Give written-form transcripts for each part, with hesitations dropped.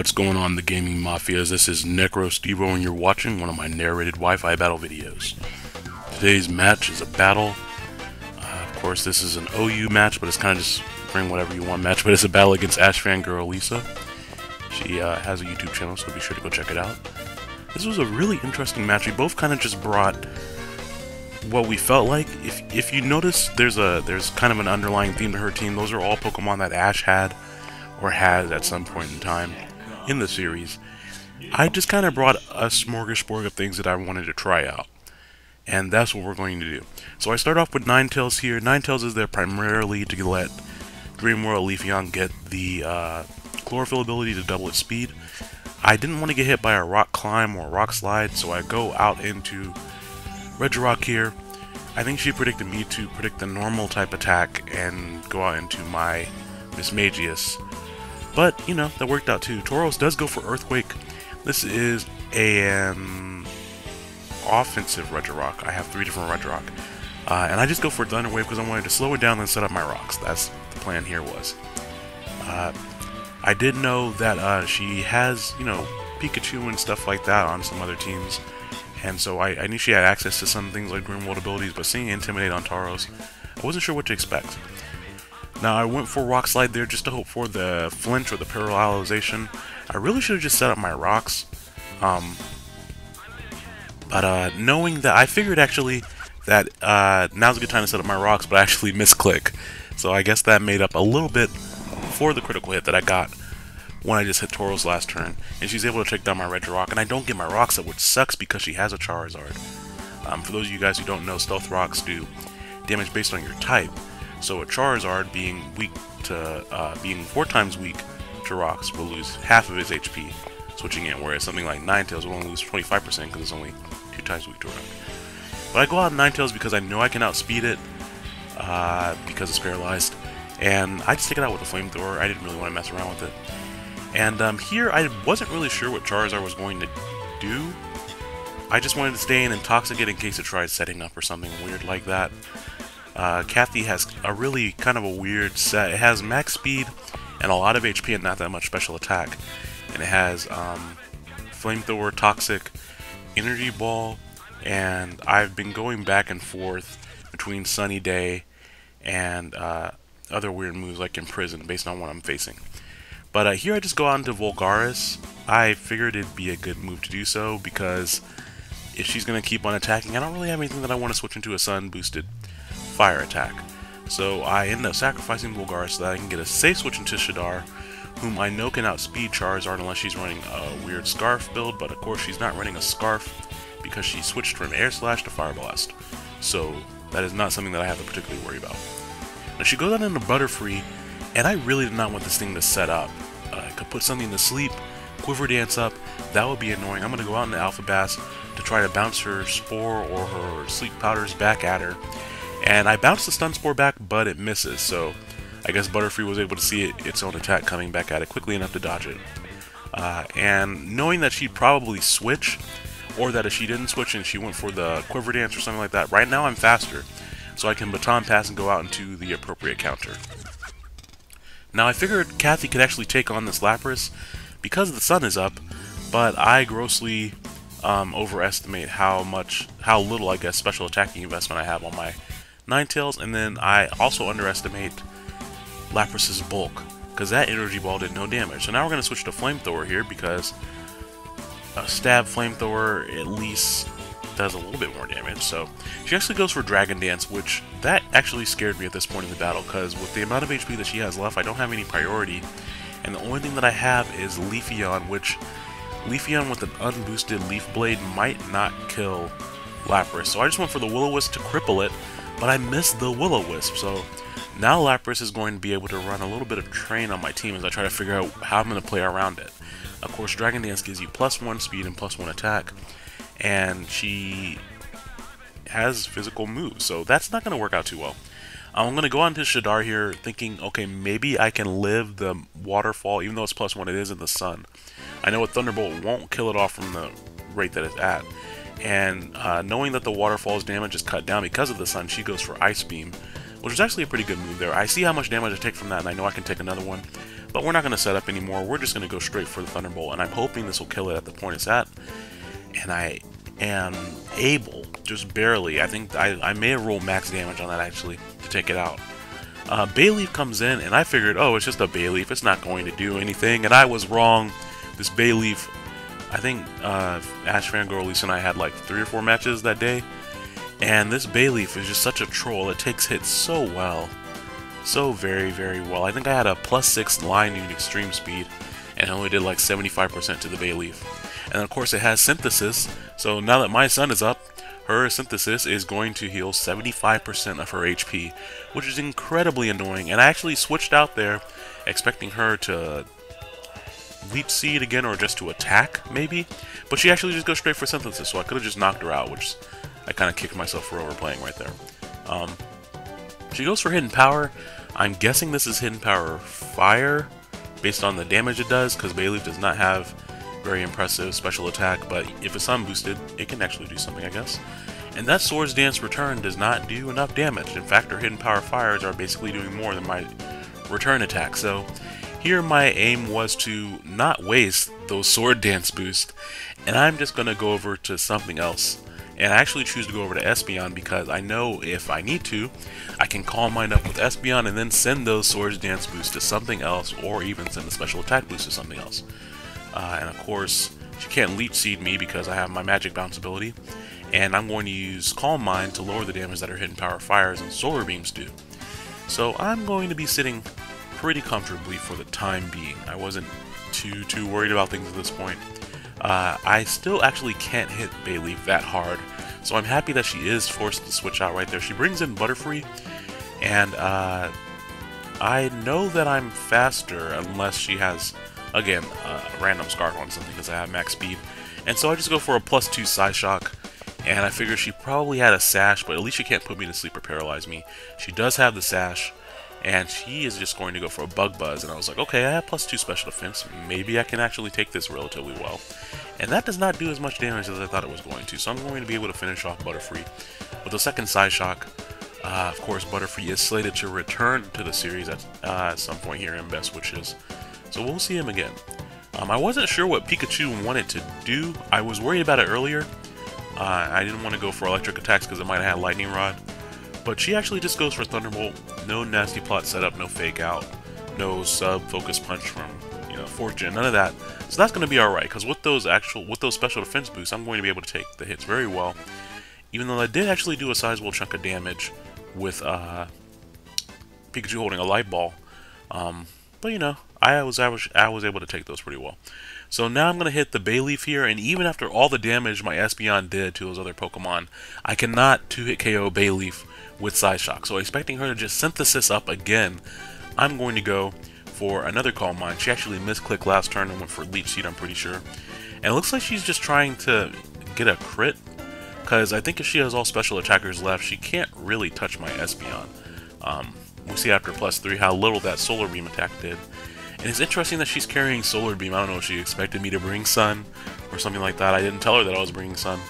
What's going on, the gaming mafias? This is Necrostevo and you're watching one of my narrated Wi-Fi battle videos. Today's match is a battle. Of course, this is an OU match, but it's kind of just bring whatever you want match, but it's a battle against AshFanGirlLisa. She has a YouTube channel, so be sure to go check it out. This was a really interesting match. We both kind of just brought what we felt like. If you notice, there's kind of an underlying theme to her team. Those are all Pokemon that Ash had or has at some point in time in the series. I just kind of brought a smorgasbord of things that I wanted to try out, and that's what we're going to do. So I start off with Ninetales here. Ninetales is there primarily to let Dreamworld Leafeon get the Chlorophyll ability to double its speed. I didn't want to get hit by a rock climb or a rock slide, so I go out into Regirock here. I think she predicted me to predict the normal type attack and go out into my Mismagius. But, you know, that worked out too. Tauros does go for Earthquake. This is an offensive Regirock. I have 3 different Regirock. And I just go for Thunder Wave because I wanted to slow it down and set up my rocks. That's the plan here was. I did know that she has, you know, Pikachu and stuff like that on some other teams. And so I knew she had access to some things like Grimworld abilities, but seeing Intimidate on Tauros, I wasn't sure what to expect. Now, I went for Rock Slide there just to hope for the flinch or the paralyzation. I really should have just set up my rocks. But knowing that, I figured actually that now's a good time to set up my rocks, but I actually misclick. So I guess that made up a little bit for the critical hit that I got when I just hit Tauros last turn. And she's able to take down my Regirock, and I don't get my rocks up, which sucks because she has a Charizard. For those of you guys who don't know, Stealth Rocks do damage based on your type. So a Charizard being weak to being 4 times weak to rocks will lose half of its HP switching in, whereas something like Ninetales will only lose 25% because it's only 2 times weak to rock. But I go out in Ninetales because I know I can outspeed it because it's paralyzed, and I just take it out with a Flamethrower. I didn't really want to mess around with it. And here I wasn't really sure what Charizard was going to do. I just wanted to stay in and Intoxicate in case it tried setting up or something weird like that. Kathy has a really kind of a weird set. It has max speed and a lot of HP and not that much special attack. And it has Flamethrower, Toxic, Energy Ball, and I've been going back and forth between Sunny Day and other weird moves like Imprison based on what I'm facing. But here I just go out into Vulgaris. I figured it'd be a good move to do so because if she's going to keep on attacking, I don't really have anything that I want to switch into a Sun boosted fire attack. So I end up sacrificing Vulgaris so that I can get a safe switch into Shadar, whom I know can outspeed Charizard unless she's running a weird Scarf build, but of course she's not running a Scarf because she switched from Air Slash to Fire Blast. So that is not something that I have to particularly worry about. Now she goes out into Butterfree, and I really did not want this thing to set up. I could put something to sleep, Quiver Dance up, that would be annoying. I'm going to go out into Alpha Bass to try to bounce her Spore or her Sleep Powders back at her. And I bounced the Stun Spore back, but it misses, so I guess Butterfree was able to see its own attack coming back at it quickly enough to dodge it. And knowing that she'd probably switch, or that if she didn't switch and she went for the Quiver Dance or something like that, right now I'm faster, so I can Baton Pass and go out into the appropriate counter. Now I figured Kathy could actually take on this Lapras because the sun is up, but I grossly overestimate how little, I guess, special attacking investment I have on my Ninetales, and then I also underestimate Lapras's bulk, because that Energy Ball did no damage. So now we're going to switch to Flamethrower here, because a Stab Flamethrower at least does a little bit more damage. So she actually goes for Dragon Dance, which that actually scared me at this point in the battle, because with the amount of HP that she has left, I don't have any priority, and the only thing that I have is Leafeon, which Leafeon with an unboosted Leaf Blade might not kill Lapras. So I just went for the Will-O-Wisp to cripple it, but I missed the Will-O-Wisp, so now Lapras is going to be able to run a little bit of train on my team as I try to figure out how I'm going to play around it. Of course, Dragon Dance gives you +1 speed and +1 attack, and she has physical moves, so that's not going to work out too well. I'm going to go on to Shadar here thinking, okay, maybe I can live the Waterfall, even though it's +1, it is in the sun. I know a Thunderbolt won't kill it off from the rate that it's at. And knowing that the Waterfall's damage is cut down because of the sun, she goes for Ice Beam, which is actually a pretty good move there. I see how much damage I take from that, and I know I can take another one. But we're not going to set up anymore. We're just going to go straight for the Thunderbolt, and I'm hoping this will kill it at the point it's at. And I am able, just barely, I think I may have rolled max damage on that actually, to take it out. Bayleaf comes in, and I figured, oh, it's just a Bayleaf, it's not going to do anything, and I was wrong. This Bayleaf, I think AshFanGirlLisa and I had like 3 or 4 matches that day, and this Bayleaf is just such a troll. It takes hits so well. So very, very well. I think I had a +6 line unit extreme speed, and I only did like 75% to the Bayleaf. And of course it has Synthesis, so now that my sun is up, her Synthesis is going to heal 75% of her HP, which is incredibly annoying. And I actually switched out there, expecting her to Leech Seed again, or just to attack, maybe. But she actually just goes straight for Synthesis, so I could have just knocked her out, which I kind of kicked myself for overplaying right there. She goes for Hidden Power. I'm guessing this is Hidden Power Fire, based on the damage it does, because Bayleaf does not have very impressive special attack, but if it's sun boosted, it can actually do something, I guess. And that Swords Dance return does not do enough damage. In fact, her Hidden Power Fires are basically doing more than my return attack. So here my aim was to not waste those Sword Dance boosts, and I'm just going to go over to something else. And I actually choose to go over to Espeon because I know if I need to, I can calm mine up with Espeon and then send those Swords Dance boosts to something else, or even send a special attack boost to something else. And of course, she can't Leech Seed me because I have my Magic Bounce ability, and I'm going to use Calm Mind to lower the damage that her Hidden Power Fires and Solar Beams do. So I'm going to be sitting pretty comfortably for the time being. I wasn't too worried about things at this point. I still actually can't hit Bayleaf that hard, so I'm happy that she is forced to switch out right there. She brings in Butterfree, and I know that I'm faster unless she has, again, a random Scarf on something because I have max speed. And so I just go for a +2 Psyshock, and I figure she probably had a Sash, but at least she can't put me to sleep or paralyze me. She does have the Sash, and she is just going to go for a Bug Buzz, and I was like, okay, I have +2 special defense, maybe I can actually take this relatively well. And that does not do as much damage as I thought it was going to, so I'm going to be able to finish off Butterfree with a second Psyshock. Of course, Butterfree is slated to return to the series at some point here in Best Wishes, so we'll see him again. I wasn't sure what Pikachu wanted to do. I was worried about it earlier. I didn't want to go for electric attacks because it might have had Lightning Rod. But she actually just goes for Thunderbolt. No nasty plot setup, no fake out, no sub-focus punch from, Fortune, none of that. So that's going to be alright, because with those special defense boosts, I'm going to be able to take the hits very well. Even though I did actually do a sizable chunk of damage with Pikachu holding a Light Ball. But I was able to take those pretty well. So now I'm going to hit the Bayleaf here, and even after all the damage my Espeon did to those other Pokemon, I cannot 2-hit KO Bayleaf with Psyshock. So expecting her to just Synthesis up again, I'm going to go for another Calm Mind. She actually misclicked last turn and went for Leech Seed, I'm pretty sure. And it looks like she's just trying to get a crit, because I think if she has all special attackers left, she can't really touch my Espeon. We'll see after +3 how little that Solar Beam attack did. And it's interesting that she's carrying Solar Beam. I don't know if she expected me to bring Sun or something like that. I didn't tell her that I was bringing Sun.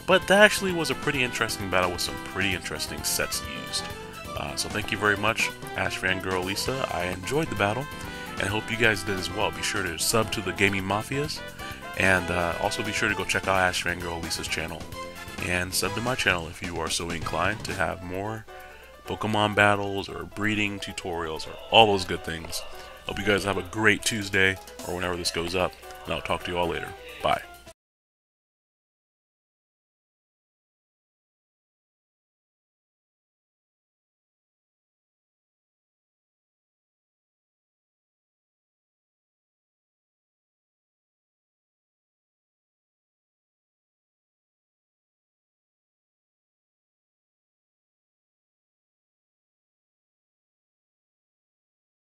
But that actually was a pretty interesting battle with some pretty interesting sets used. So thank you very much, AshFanGirlLisa. I enjoyed the battle, and I hope you guys did as well. Be sure to sub to the Gaming Mafias, and also be sure to go check out AshFanGirlLisa's channel. And sub to my channel if you are so inclined to have more Pokemon battles or breeding tutorials or all those good things. Hope you guys have a great Tuesday, or whenever this goes up, and I'll talk to you all later. Bye.